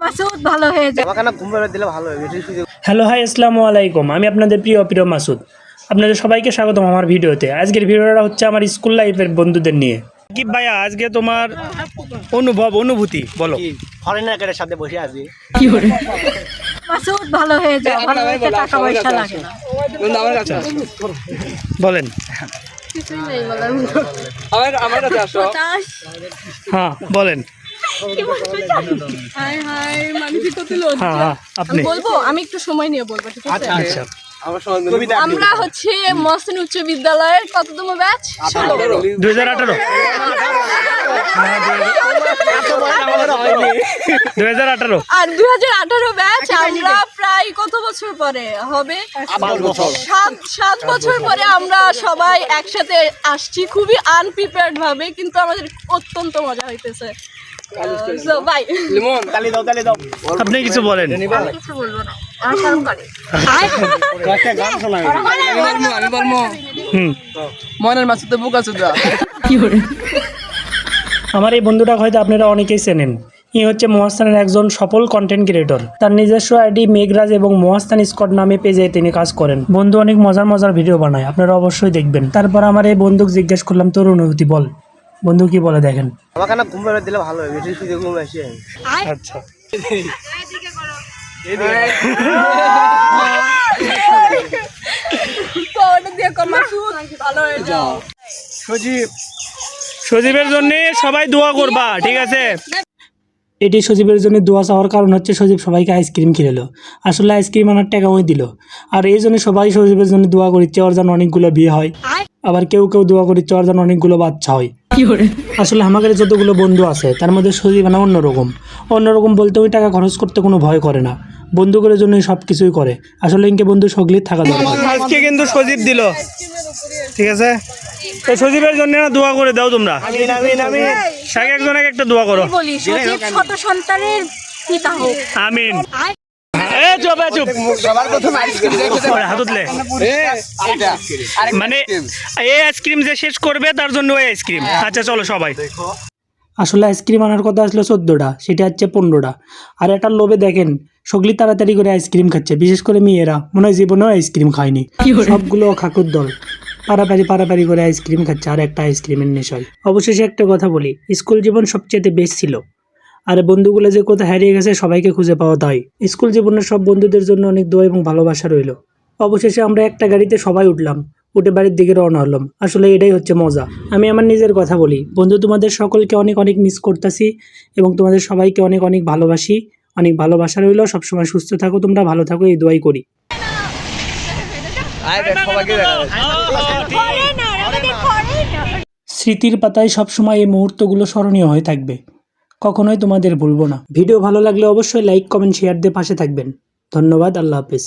মাসুদ ভালো হয়ে যায়। হ্যালো হাই আসসালামু আলাইকুম, আমি আপনাদের প্রিয় মাসুদ। আপনাদের সবাইকে স্বাগতম আমার ভিডিওতে। আজকের ভিডিওটা হচ্ছে আমার স্কুল লাইফের বন্ধুদের নিয়ে। কি ভাইয়া, আজকে তোমার অনুভূতি বলো। ফরেনারের সাথে বসে আছি। মাসুদ ভালো হয়ে যায়, ভালো হয়ে যায়, টাকা পয়সা লাগে না। বলেন। হ্যাঁ বলেন। হ্যাঁ আপনি বলবো, আমি একটু সময় নিয়ে বলবো, ঠিক আছে? আচ্ছা আমরা হচ্ছে মহসিন উচ্চ বিদ্যালয়ের কততম ব্যাচ? 2018 আর 2018 ব্যাচ। আমরা প্রায় কত বছর পরে হবে? 7 বছর পরে আমরা সবাই একসাথে আসছি, খুবই আনপ্রিপেয়ার্ড ভাবে, কিন্তু আমাদের অত্যন্ত মজা হইতেছে। So, bye. আপনি কিছু বলেন। কিছু বলবো না, আমার শরম করে। মনের মাছ তো বুক আছে। আমার এই বন্ধুটা হয়তো আপনারা অনেকেই চেনেন। ই হচ্ছে মহাস্থানের একজন সফল কন্টেন্ট ক্রিয়েটর। তার নিজস্ব আইডি মেঘরাজ এবং মহাস্থান স্কট নামে পেজে তিনি কাজ করেন। বন্ধু অনেক মজার ভিডিও বানায়, আপনারা অবশ্যই দেখবেন। তারপর আমার এই বন্ধুকে জিজ্ঞেস করলাম, তোর অনুভূতি বল। বন্ধু কি বলে দেখেন। আমাকে না ঘুম পাড়া দিলে ভালো হবে, বেশি শুধু ঘুম আসে। আচ্ছা সজীবের জন্য সবাই দোয়া করবা, ঠিক আছে? এটি সজীবের জন্য দোয়া চাওয়ার কারণ হচ্ছে সজীব সবাইকে আইসক্রিম খেলো। আসলে আইসক্রিম আনার টাকা ওই দিল, আর এই জন্য সবাই সজীবের জন্য দোয়া করিচ্ছে ওর যেন অনেকগুলো বিয়ে হয়। আবার কেউ দোয়া করিচ্ছে ওর যেন অনেকগুলো বাচ্চা হয়। আসলে আমাদের যতগুলো বন্ধু আছে তার মধ্যে সজীব না অন্যরকম বলতে ওই টাকা খরচ করতে কোনো ভয় করে না, বন্ধুগুলোর জন্য সব কিছুই করে। আসলে ইনকে বন্ধু সগলি থাকা দরকার। আজকে কিন্তু সজীব দিল, ঠিক আছে? তো সজীবের জন্য না দোয়া করে দাও তোমরা। সাকে একজন একটা দোয়া করো। বলি সজীব শত সন্তানের পিতা হোক। আমিন। মানে এই আইসক্রিম যে শেষ করবে তার জন্য ওই আইসক্রিম। আচ্ছা চলো সবাই। আসলে আইসক্রিম আনার কথা আসলে 14টা, সেটা হচ্ছে 15টা। আর একটা লোভে দেখেন সগলি তাড়াতাড়ি করে আইসক্রিম খাচ্ছে, বিশেষ করে মেয়েরা মনে হয় জীবনেও আইসক্রিম খায়নি। সবগুলো খাকুর দল পারাপারি করে আইসক্রিম খাচ্ছে, আর একটা আইসক্রিমের নেশায়। অবশেষে একটা কথা বলি, স্কুল জীবন সবচেয়ে বেস্ট ছিল। আর বন্ধুগুলো যে কোথায় হারিয়ে গেছে সবাইকে খুঁজে পাওয়া দায়। স্কুল জীবনের সব বন্ধুদের জন্য অনেক দোয়া এবং ভালোবাসা রইল। অবশেষে আমরা একটা গাড়িতে সবাই উঠলাম, উঠে বাড়ির দিকে রওনা হলাম। আসলে এটাই হচ্ছে মজা। আমি আমার নিজের কথা বলি, বন্ধু তোমাদের সকলকে অনেক মিস করতেছি এবং তোমাদের সবাইকে অনেক ভালোবাসি। অনেক ভালোবাসা রইল। সবসময় সুস্থ থাকো, তোমরা ভালো থাকো, এই দোয়াই করি। স্মৃতির পাতায় সবসময় এই মুহূর্তগুলো স্মরণীয় হয়ে থাকবে, কখনোই তোমাদের ভুলবো না। ভিডিও ভালো লাগলে অবশ্যই লাইক কমেন্ট শেয়ার দিয়ে পাশে থাকবেন। ধন্যবাদ, আল্লাহ হাফেজ।